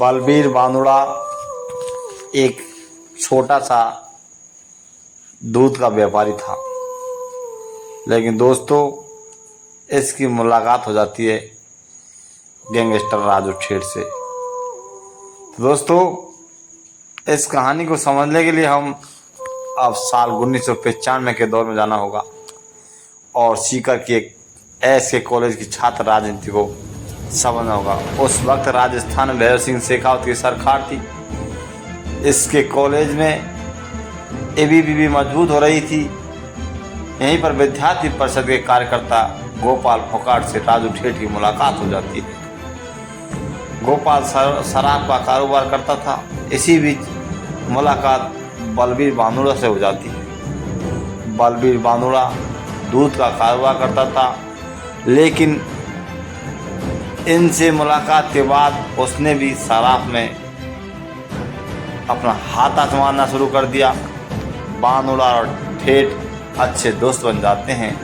बलबीर बांदुड़ा एक छोटा सा दूध का व्यापारी था, लेकिन दोस्तों इसकी मुलाकात हो जाती है गैंगस्टर राजू ठेठ से। तो दोस्तों इस कहानी को समझने के लिए हम अब साल 1995 के दौर में जाना होगा और सीकर के एक ऐसे कॉलेज की छात्र राजनीति को समझना होगा। उस वक्त राजस्थान में भैरव सिंह शेखावत की सरकार थी। इसके कॉलेज में एबीवीपी मजबूत हो रही थी। यहीं पर विद्यार्थी परिषद के कार्यकर्ता गोपाल फोगाट से राजू ठेठ की मुलाकात हो जाती है। गोपाल शराब का कारोबार करता था। इसी बीच मुलाकात बलबीर बांदुड़ा से हो जाती है। बलबीर बांदुड़ा दूध का कारोबार करता था, लेकिन इनसे मुलाकात के बाद उसने भी शराब में अपना हाथ आजमाना शुरू कर दिया। बांदुड़ा और ठेठ अच्छे दोस्त बन जाते हैं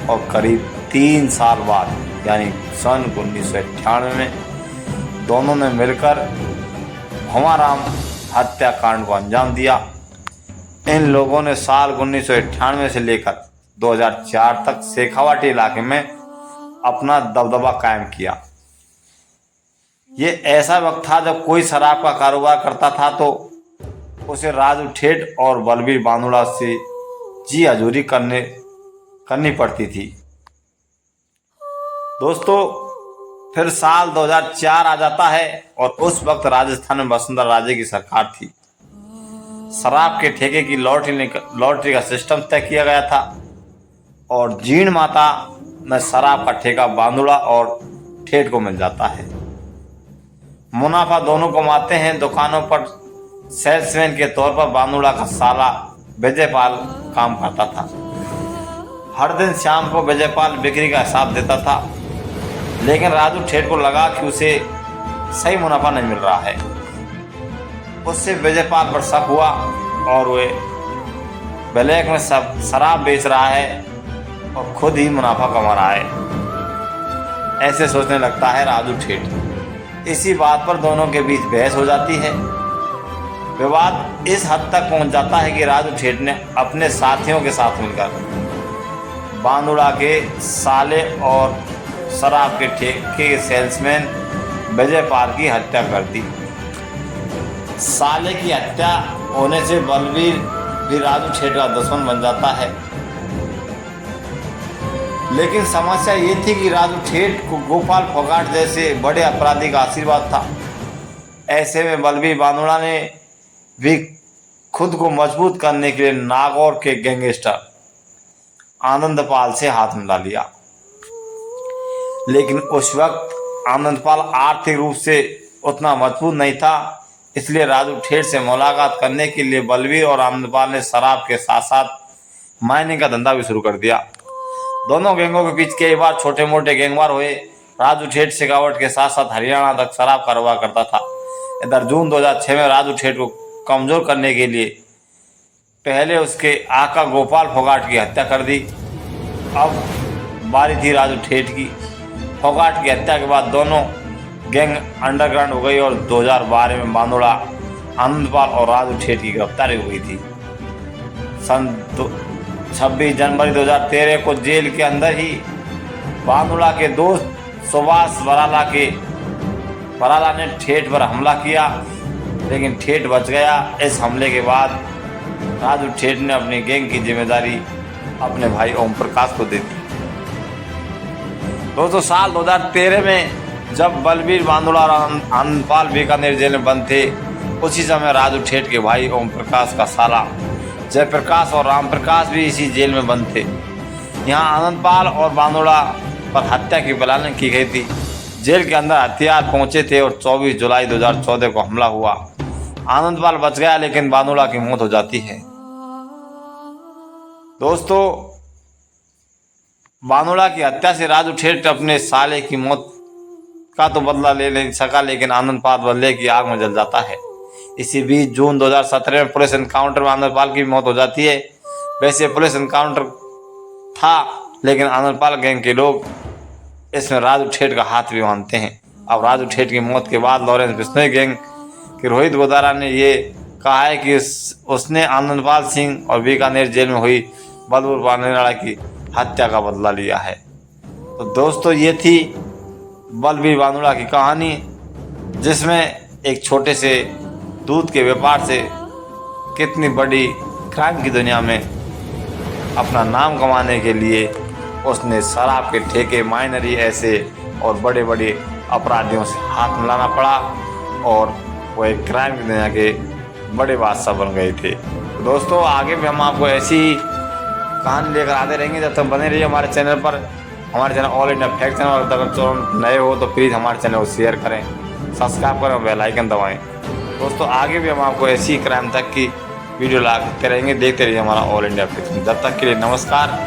और करीब 3 साल बाद यानी सन 1998 में दोनों ने मिलकर भंवराम हत्याकांड को अंजाम दिया। इन लोगों ने साल 1998 से लेकर 2004 तक शेखावाटी इलाके में अपना दबदबा कायम किया। ये ऐसा वक्त था जब कोई शराब का कारोबार करता था तो उसे राजू ठेठ और बलबीर बांदुड़ा से जी हजूरी करनी पड़ती थी। दोस्तों फिर साल 2004 आ जाता है और उस वक्त राजस्थान में वसुंधरा राजे की सरकार थी। शराब के ठेके की लॉटरी का सिस्टम तय किया गया था और जीण माता में शराब का ठेका बांदुड़ा और ठेठ को मिल जाता है। मुनाफा दोनों कमाते हैं। दुकानों पर सेल्समैन के तौर पर बांदुड़ा का साला विजयपाल काम करता था। हर दिन शाम को विजयपाल बिक्री का हिसाब देता था, लेकिन राजू ठेठ को लगा कि उसे सही मुनाफा नहीं मिल रहा है। उससे विजयपाल पर शक हुआ और वे ब्लैक में शराब बेच रहा है और खुद ही मुनाफा कमा रहा है, ऐसे सोचने लगता है राजू ठेठ। इसी बात पर दोनों के बीच बहस हो जाती है। विवाद इस हद तक पहुंच जाता है कि राजू ठेठ ने अपने साथियों के साथ मिलकर बांदुड़ा के साले और शराब के ठेके के सेल्समैन विजयपाल की हत्या कर दी। साले की हत्या होने से बलबीर भी राजू ठेठ का दुश्मन बन जाता है, लेकिन समस्या ये थी कि राजू ठेठ को गोपाल फोगाट जैसे बड़े अपराधी का आशीर्वाद था। ऐसे में बलबीर बांदुड़ा ने भी खुद को मजबूत करने के लिए नागौर के गैंगस्टर आनंदपाल से हाथ मिला लिया। लेकिन उस वक्त आनंदपाल आर्थिक रूप से उतना मजबूत नहीं था, इसलिए राजू ठेठ से मुलाकात करने के लिए बलबीर और आनंदपाल ने शराब के साथ साथ माइनिंग का धंधा भी शुरू कर दिया। दोनों गैंगों के बीच कई बार छोटे मोटे गैंगवार हुए। राजू ठेठ शेखावट के साथ साथ हरियाणा तक शराब कारोबार करता था। इधर जून 2006 में राजू ठेठ को कमजोर करने के लिए पहले उसके आका गोपाल फोगाट की हत्या कर दी। अब बारी थी राजू ठेठ की। फोगाट की हत्या के बाद दोनों गैंग अंडरग्राउंड हो गई और 2012 में बांदुड़ा, आनंदपाल और राजू ठेठ की गिरफ्तारी हो गई थी। सन 26 जनवरी 2013 को जेल के अंदर ही बांदुड़ा के दोस्त सुभाष बराला ने ठेठ पर हमला किया, लेकिन ठेठ बच गया। इस हमले के बाद राजू ठेठ ने अपनी गैंग की जिम्मेदारी अपने भाई ओम प्रकाश को दे दी। दोस्तों साल 2013 में जब बलबीर बांदुड़ा और आनंदपाल बीकानेर जेल में बंद थे, उसी समय राजू ठेठ के भाई ओम प्रकाश का साला जयप्रकाश और राम प्रकाश भी इसी जेल में बंद थे। यहाँ आनंदपाल और बांदुड़ा पर हत्या की प्लानिंग की गई थी। जेल के अंदर हथियार पहुंचे थे और 24 जुलाई 2014 को हमला हुआ। आनंदपाल बच गया, लेकिन बांदुड़ा की मौत हो जाती है। दोस्तों बांदुड़ा की हत्या से राजू ठेठ अपने साले की मौत का तो बदला ले नहीं सका, लेकिन आनंदपाल बदले की आग में जल जाता है। इसी बीच जून 2017 में पुलिस एनकाउंटर में आनंदपाल की मौत हो जाती है। वैसे पुलिस एनकाउंटर था, लेकिन आनंदपाल गैंग के लोग इसमें राजू ठेठ का हाथ भी मानते हैं अब राजू ठेठ की मौत के बाद लॉरेंस बिश्नोई गैंग कि रोहित गोदारा ने ये कहा है कि उसने आनंदपाल सिंह और बीकानेर जेल में हुई बलबीर बांदेराड़ा की हत्या का बदला लिया है। तो दोस्तों, ये थी बलबीर बांदेराड़ा की कहानी, जिसमें एक छोटे से दूध के व्यापार से कितनी बड़ी क्राइम की दुनिया में अपना नाम कमाने के लिए उसने शराब के ठेके, माइनरी ऐसे और बड़े बड़े अपराधियों से हाथ मिलाना पड़ा और वो एक क्राइम की दुनिया के बड़े बादशाह बन गए थे। तो दोस्तों, आगे भी हम आपको ऐसी ही कहानी लेकर आते रहेंगे। जब तक बने रहिए हमारे चैनल पर। हमारे channel all India fact channel, और अगर नए हो तो प्लीज़ हमारे चैनल को शेयर करें, सब्सक्राइब करें और बेल आइकन दबाएं। दोस्तों, आगे भी हम आपको ऐसी क्राइम तक की वीडियो लाते रहेंगे। देखते रहिए हमारा ऑल इंडिया फैक्ट। जब तक के लिए नमस्कार।